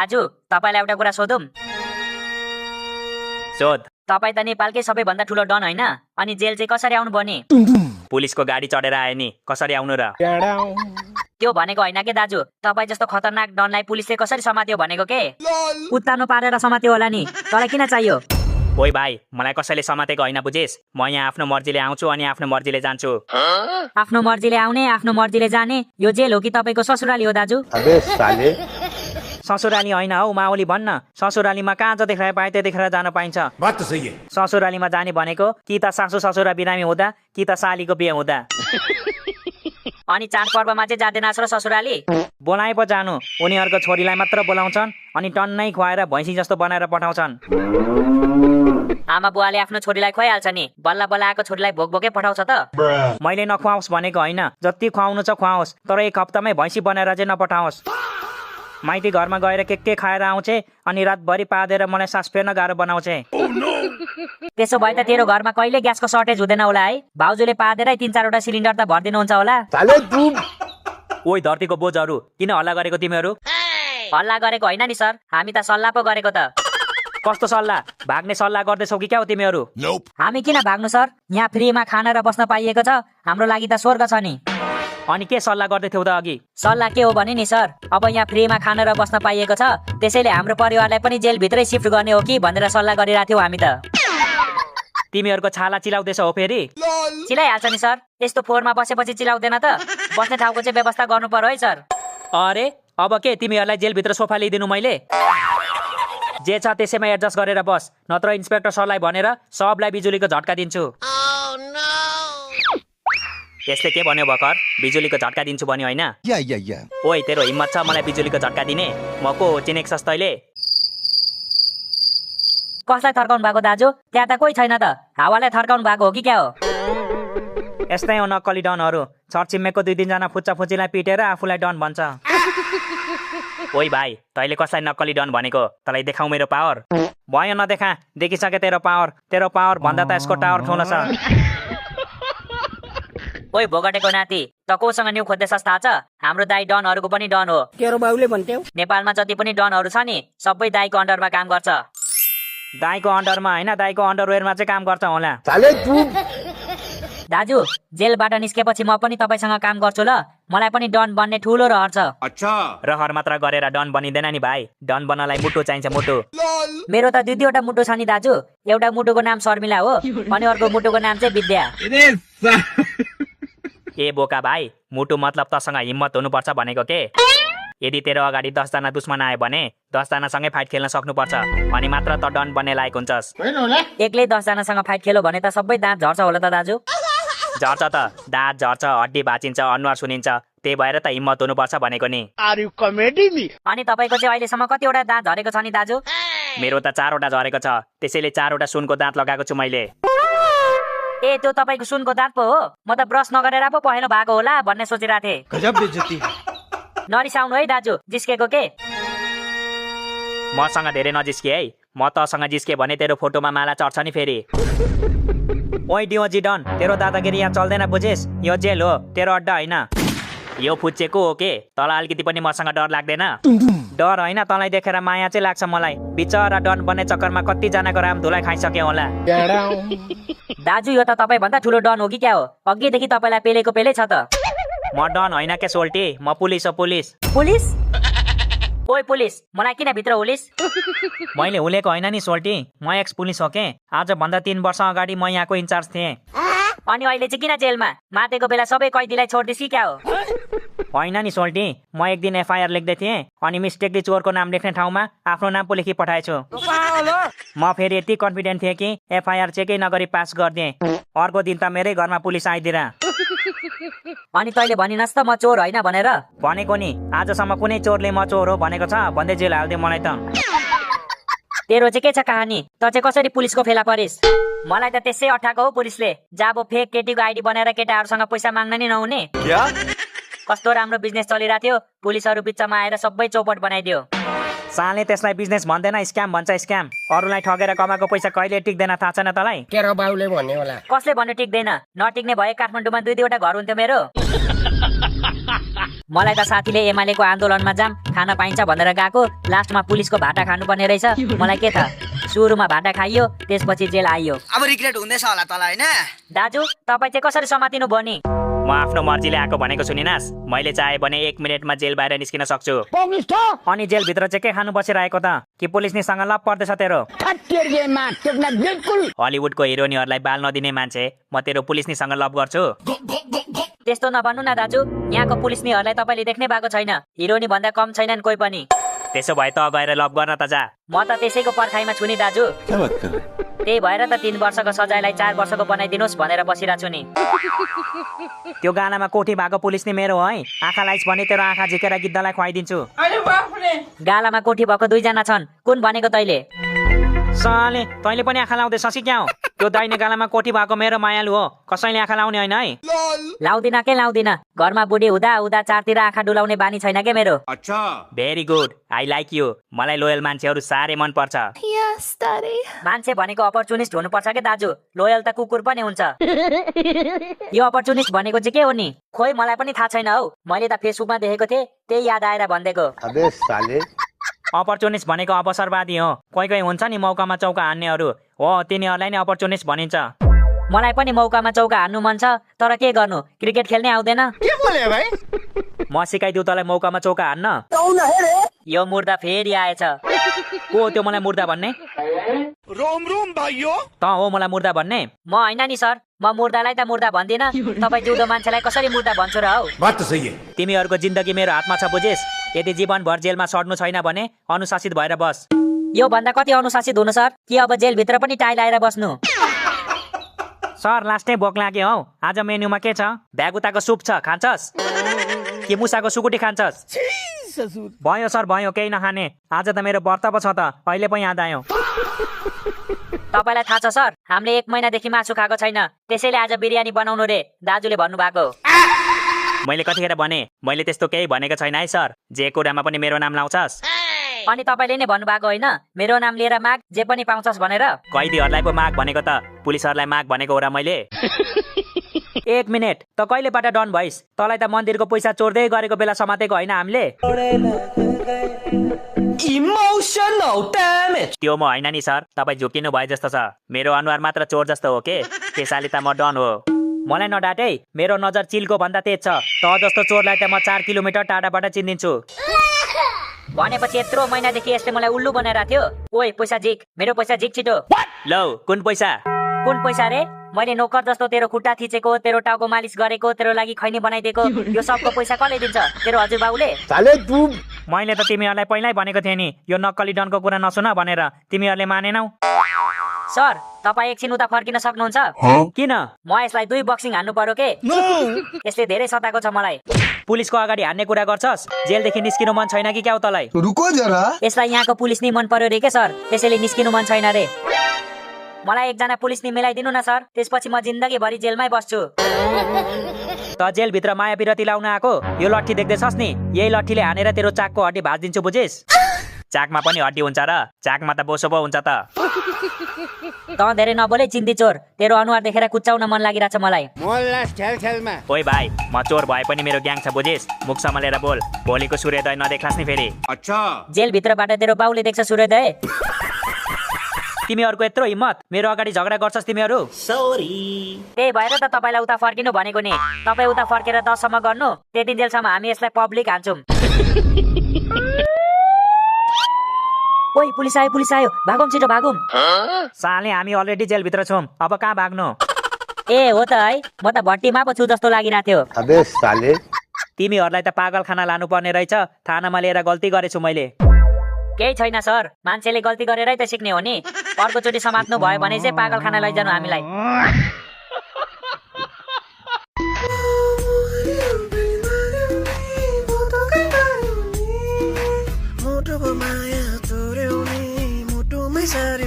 दाजु तपाईलाई एउटा कुरा सोधौं? सोध। तपाई त नेपालकै सबैभन्दा ठुलो डन हैन? अनि जेल चाहिँ कसरी आउनु बने? पुलिसको गाडी चढेर आए नि, कसरी आउनु र? त्यो भनेको हैन के दाजु, तपाई जस्तो खतरनाक डनलाई पुलिसले कसरी समात्यो भनेको के? उत्तानो पारेर समात्यो होला नि, तँलाई किन चाहियो? ओइ भाइ, मलाई कसैले समातेको हैन बुझिस? म यहाँ आफ्नो मर्जीले आउँछु अनि आफ्नो मर्जीले जान्छु। आफ्नो मर्जीले आउने, आफ्नो मर्जीले जाने, यो जेल हो कि तपाईको ससुराली हो दाजु? अबे साले, ससुराली हैन हौ माउली भन्न। ससुरालीमा कहाँ देखेर पाए त्यो देखेर जान पाइन्छ। बात त सही है। ससुरालीमा जाने भनेको कि त सासु ससुरा बिरामी हुँदा कि त सालीको बिहे हुँदा। अनि चाडपर्वमा चाहिँ जाँदैनस् र ससुराली? बोलाए पो जानु, उनीहरूको छोरीलाई मात्र बोलाउँछन् अनि टन्नै खुवाएर भैँसी जस्तो बनाएर पठाउँछन्। आमा बुवाले आफ्नो छोरीलाई खुवाइहाल्छ नि, बल्ल बल्ल आएको छोरीलाई भोकभोकै पठाउँछ त? मैले नखुवाओस् भनेको हैन, जति खुवाउनु छ खुवाओस्, तर एक हप्तामै भैँसी बनाएर चाहिँ नपठाओस्। माइती घरमा गएर के खाएर आउँछे अनि रातभरि पादेर मलाई सास फेर्न गाह्रो बनाउँछे। त्यसो भए त तेरो घरमा कहिले ग्यासको सर्टेज हुँदैन होला है? भाउजूले पादेरै 3-4 वटा सिलिन्डर त भर्दिनुहुन्छ होला? साले तू ओइ धरतीको बोजहरू, किन हल्ला गरेको तिमीहरू? हल्ला गरेको हैन नि सर, हामी त सल्लाह पो गरेको त। कस्तो सल्लाह? भाग्ने सल्लाह गर्दैछौ कि क्या हो तिमीहरू? हामी किन भाग्नु सर, यहाँ फ्रीमा खाना र बस्न पाइएको छ, हाम्रो लागि त स्वर्ग छ नि। अनि के सल्लाह गर्दै थियौ त अघि? सल्लाह के हो भने नि सर, अब यहाँ फ्रीमा खाना र बस्न पाइएको छ, त्यसैले हाम्रो परिवारलाई पनि जेल भित्रै सिफ्ट गर्ने हो कि भनेर सल्लाह गरिरहेको थियौ हामी त। तिमीहरूको छाला चिलाउँदैछ हो फेरि? चिलाइहाल्छ नि सर, यस्तो फोहोरमा बसेपछि चिलाउँदैन त? बस्ने ठाउँको चाहिँ व्यवस्था गर्नु पर्यो है सर। अरे अब के तिमीहरूलाई जेलभित्र सोफा ल्याइदिनु मैले? जे छ त्यसैमा एडजस्ट गरेर बस, नत्र इन्सपेक्टर सरलाई भनेर सबलाई बिजुलीको झट्का दिन्छु। यसले के भन्यो भर्खर? बिजुलीको झट्का दिन्छु भन्यो हैन? ओइ तेरो हिम्मत छ मलाई बिजुलीको झट्का दिने? म को हो चिनेक्छस् तैले? कसलाई थर्काउनु भएको दाजु? त्यहाँ त कोही छैन त, हावालाई थर्काउनु भएको हो कि क्या हो? यस्तै हो नक्कली डनहरू, छरछिमेकको 2-3 जना फुच्चा-फुच्चीलाई पिटेर आफूलाई डन भन्छ। ओइ भाइ, तैले कसलाई नक्कली डन भनेको? तँलाई देखाउ मेरो पावर? भयो नदेखा, देखिसके तेरो पावर भन्दा त यसको टावर ठुलो छ। ओइ भोगटेको नाति, त कोसँग न्यू खोज्दैछस् थाहा छ? हाम्रो दाइ डनहरूको पनि डन हो। तेरो बाउले भन्थ्यौ नेपालमा जति पनि डनहरू छ नि, सबै दाइको अन्डरमा काम गर्छ। दाइको अन्डरमा हैन, दाइको अन्डरवेयरमा चाहिँ काम गर्छ होला। साले तू दाजु, जेलबाट निस्केपछि म पनि तपाईसँग काम गर्छु ल, मलाई पनि डन बन्ने ठुलो रहर छ। अच्छा, रहर मात्र गरेर डन बनिँदैन नि भाइ, डन बन्नलाई मुटु चाहिन्छ, मुटु। मेरो त 2-2वटा मुटु छ नि दाजु, एउटा मुटुको नाम शर्मिला हो अनि अर्को मुटुको नाम चाहिँ विद्या। ए बोका भाइ, मुटु मतलब तसँग हिम्मत हुनुपर्छ भनेको के? यदि तेरो अगाडि 10 जना दुश्मन आयो भने 10 जनासँगै फाइट खेल्न सक्नुपर्छ, अनि मात्र त डन बन्ने लायक हुन्छस्। एक्लै 10 जनासँग फाइट खेल्यो भने त सबै दाँत झर्छ होला त दाजु? झर्छ त, दाँत झर्छ, हड्डी भाँचिन्छ, अनुहार सुनिन्छ, त्यही भएर त हिम्मत हुनुपर्छ भनेको नि। अनि तपाईको चाहिँ अहिलेसम्म कतिवटा दाँत झरेको छ नि दाजु? मेरो त 4 वटा झरेको छ, त्यसैले 4 वटा सुनको दाँत लगाएको छु मैले। ए त्यो तपाईको सुनको दाँत पो हो? म त ब्रस नगरेर पो पहेँलो भएको होला भन्ने सोचिरहेको थिएँ। गजब बेइज्जती। नरिसाउनु है दाजु, जिस्केको के? मसँग धेरै नजिस्के है, म तसँग जिस्के भने तेरो फोटोमा माला चढ्छ नि फेरि। ओइ डिओजी डन, तेरो दादागिरी यहाँ चल्दैन बुझिस? यो जेल हो, तेरो अड्डा हैन। यो फुच्चेको हो के? तँलाई अलिकति पनि मसँग डर लाग्दैन? डर हैन, तँलाई देखेर माया चाहिँ लाग्छ मलाई। बिचरा डन बन्ने चक्करमा कति जनाको राम धुलाई खाइसके होला। दाजु यो त तपाई भन्दा ठुलो डन हो कि क्या हो? अघिदेखि तपाईलाई पेलेको पेले छ त। म डन हैन के सोल्टी, म पुलिस हो, पुलिस। पुलिस? ओइ पुलिस, मलाई किन भित्र हुलिस? मैले हुलेको हैन नि सोल्टी, म एक्स पुलिस हो के। आज भन्दा 3 वर्ष अगाडि म यहाँको इन्चार्ज थिएँ। अनि अहिले चाहिँ किन जेलमा? मातेको बेला सबै कैदीलाई छोड्दिस् कि क्या हो? हैन नि सोल्टी, म एक दिन एफआईआर लेख्दै थिएँ अनि मिस्टेकले चोरको नाम लेख्ने ठाउँमा आफ्नो नाम पो लेखी पठाएछु। म फेरि यति कन्फिडेन्ट थिएँ कि एफआईआर चेकै नगरी पास गरिदिएँ। अर्को दिन त मेरै घरमा पुलिस आइदिएर। अनि तैले भनिनस् त म चोर हैन भनेर? भनेको नि, आजसम्म कुनै चोरले म चोर हो भनेको छ भन्दै जेल हाल्दियो मलाई त। तेरो चाहिँ के छ कहानी? त चाहिँ कसरी पुलिसको फेला परिस्? मलाई त त्यसै अठाएको हो पुलिसले, जाबो फेक केटीको आइडी बनाएर केटाहरूसँग पैसा माग्न नि नहुने। कस्तो राम्रो बिजनेस चलिरहेको थियो, पुलिसहरू बिचमा आएर सबै चौपट बनाइदियो। साले त्यसलाई बिजनेस भन्दैन, स्क्याम भन्छ, स्क्याम। अरूलाई ठगेर कमाएको पैसा कहिले टिक्दैन थाहा छैन तँलाई? तेरो बाउले भन्ने होला। कसले भन्नु टिक्दैन? नटिक्ने भए काठमाडौँमा 2-2वटा घर हुन्थ्यो मेरो। मलाई त साथीले एमालेको आन्दोलनमा जाम खान पाइन्छ भनेर गएको, लास्टमा पुलिसको भाटा खानुपर्ने रहेछ। मलाई के थाहा, सुरुमा भाटा खाइयो त्यसपछि जेल आइयो। अब रिग्रेट हुँदैछ होला तँलाई हैन? दाजु तपाईँ चाहिँ कसरी समातिनु भयो नि? म आफ्नो मर्जीले आएको भनेको सुनिनास्। मैले चाहे भने 1 मिनेटमा जेल बाहिर निस्किन सक्छु। अनि जेलभित्र चाहिँ के खानु बसिरहेको त? कि पुलिसनीसँग लप पर्दैछ तेरो? हलिउडको हिरोनीहरूलाई बाल नदिने मान्छे म तेरो पुलिसनीसँग लप गर्छु? त्यस्तो नभन्नु न दाजु, यहाँको पुलिसनीहरूलाई तपाईँले देख्नै भएको छैन। हिरोनी भन्दा कम छैनन् कोही पनि। त्यसो भए त गएर लप गर्न त जा। म त त्यसैको पर्खाइमा छु नि दाजु। त्यही भएर त 3 वर्षको सजायलाई 4 वर्षको बनाइदिनुहोस् भनेर बसिरहेको छु नि। त्यो गानामा कोठी भएको पुलिस नि मेरो है। आँखा लाइस भने तेरो आँखा झिकेर गिद्धलाई खुवाइदिन्छु। गालामा कोठी भएको 2 जना छन्, कुन भनेको तैले? साले तैँले पनि आँखा लाउँदैछस् कि क्या हो? त्यो दाहिने गालामा कोठी भएको मेरो मायालु हो, कसैले आँखा लाउने होइन है। लाउँदिन के लाउँदिन, घरमा बुढी हुँदा हुँदा चारतिर आँखा डुलाउने बानी छैन के मेरो। Very good, I like you. मलाई लोयल मान्छेहरू साह्रै मन पर्छ। मान्छे भनेको अपर्चुनिस्ट हुनुपर्छ के दाजु, लोयल त कुकुर पनि हुन्छ। यो अपर्चुनिस्ट भनेको चाहिँ के हो नि? खोइ मलाई पनि थाहा छैन हौ, मैले त फेसबुकमा देखेको थिएँ, त्यही याद आएर भनिदिएको। अबे साले अपर्चुनिस्ट भनेको अवसरवादी हो। कोही कोही हुन्छ नि मौकामा चौका हान्नेहरू, हो तिनीहरूलाई नै अपर्चुनिस्ट भनिन्छ। मलाई पनि मौकामा चौका हान्नु मन छ, तर के गर्नु, क्रिकेट खेल्नै आउँदैन। म सिकाइदिउ तँलाई मौकामा चौका हान्न। यो मुर्दा फेरि आएछ। को हो त्यो मलाई मुर्दा भन्ने? त हो मलाई मुर्दा भन्ने? म होइन नि सर, म मुर्दालाई त मुर्दा भन्दिन, तपाईँ जिउँदो मान्छेलाई कसरी मुर्दा भन्छु र हौ? बात तो सही है। तिमीहरूको जिन्दगी मेरो हातमा छ बुझेस्। यदि जीवनभर जेलमा सड्नु छैन भने अनुशासित भएर बस। यो भन्दा कति अनुशासित हुनु सर? कि अब जेलभित्र पनि टाई लाएर बस्नु? सर लास्टै भोक लाग्यो हौ। आज मेन्युमा के छ? भ्यागुताको सुप छ, खान्छस्? कि मुसाको सुकुटी खान्छस्? भयो सर भयो, केही नखाने। आज त मेरो व्रत पो छ त, अहिले पो याद आयो। तपाईँलाई थाहा छ सर, हामीले 1 महिनादेखि मासु खाएको छैन, त्यसैले आज बिरयानी बनाउनु रे दाजुले भन्नुभएको। मैले कतिखेर भने? मैले त्यस्तो केही भनेको छैन है सर। जे कुरामा पनि मेरो नाम लाउँछस्। अनि तपाईँले नै भन्नुभएको होइन, मेरो नाम लिएर माग जे पनि पाउँछस् भनेर? कैदीहरूलाई पो माग भनेको त, पुलिसहरूलाई माग भनेको हो र मैले? 1 मिनेट, त कहिलेबाट डन भइस्? तँलाई त मन्दिरको पैसा चोर्दै गरेको बेला समातेको होइन हामीले? त्यो म होइन नि सर, तपाईँ झुकिनु भए जस्तो छ। मेरो अनुहार मात्र चोर जस्तो हो के? त्यसैले त म डन हो। मलाई नडाटे, मेरो नजर चिलको भन्दा तेज छ। त जस्तो चोरलाई त म 4 किलोमिटर टाढाबाट चिनिदिन्छु। भनेपछि यत्रो महिनादेखि यसले मलाई उल्लु बनाइरहेको थियो। ओइ पैसा झिक, मेरो पैसा झिक छिटो। लौ कुन पैसा? कुन पैसा रे? मैले नोकर जस्तो तेरो खुट्टा थिचेको, तेरो टाउको मालिस गरेको, तेरो लागि खैनी बनाइदिएको, यो सबको पैसा कसले दिन्छ? तेरो हजुरबाउले? साले तू मैले त तिमीहरूलाई पहिल्यै भनेको थिएँ नि, यो नक्कली डनको कुरा नसुन भनेर। तिमीहरूले मानेनौ। सर तपाईँ एकछिन उता फर्किन सक्नुहुन्छ? किन? म यसलाई 2 बक्सिङ हान्नु पर्यो के? यसले धेरै सताएको छ मलाई। पुलिसको अगाडि हान्ने कुरा गर्छस्? जेलदेखि निस्किनु मन छैन कि क्या हो तँलाई? रुको जरा। यसलाई यहाँको पुलिस नि मन पर्यो रे के सर, त्यसैले निस्किनु मन छैन रे। मलाई 1 जना पुलिस नि मिलाइदिनु न सर, त्यसपछि म जिन्दगीभरि जेलमै बस्छु। त जेलभित्र माया पिरती लाउन आएको? यो लट्ठी देख्दैछस् नि, यही लट्ठीले हानेर तेरो चाकको हड्डी भाँचिदिन्छु बुझिस्? चाकमा पनि हड्डी हुन्छ र? चाकमा त बोसो पो हुन्छ त। त धेरै नबोले चिन्दी चोर, तेरो अनुहार देखेर कुचाउन मन लागिरहेछ मलाई। ओइ भाइ, म चोर भए पनि मेरो ग्याङ छ बुझिस्? मुख सम्हालेर बोल, भोलिको सूर्योदय नदेख्लास् नि फेरि। जेलभित्रबाट तेरो बाउले देख्छ सूर्योदय? तिमीहरूको यत्रो हिम्मत, मेरो अगाडि झगडा गर्छस् तिमीहरू? त्यही भएर त तपाईँलाई उता फर्किनु भनेको नि। तपाईँ उता फर्केर 10 सम्म गर्नु, त्यति जेलसम्म हामी यसलाई पब्लिक हान्छौँ। ओइ पुलिस आयो, भागौँ छिटो भागौँ। साले हामी अलरेडी जेलभित्र छौँ, अब कहाँ भाग्नु? ए हो त है, म त भट्टीमा पो छु जस्तो लागिरहेको थियो। अबे साले तिमीहरूलाई त पागलखाना लानुपर्ने रहेछ, थानामा लिएर गल्ती गरेछु मैले। केही छैन सर, मान्छेले गल्ती गरेरै त सिक्ने हो नि। अर्कोचोटि समात्नु भयो भने चाहिँ पागलखाना लैजानु हामीलाई। मुटुको माया चोर्याउने मुटुमै सारे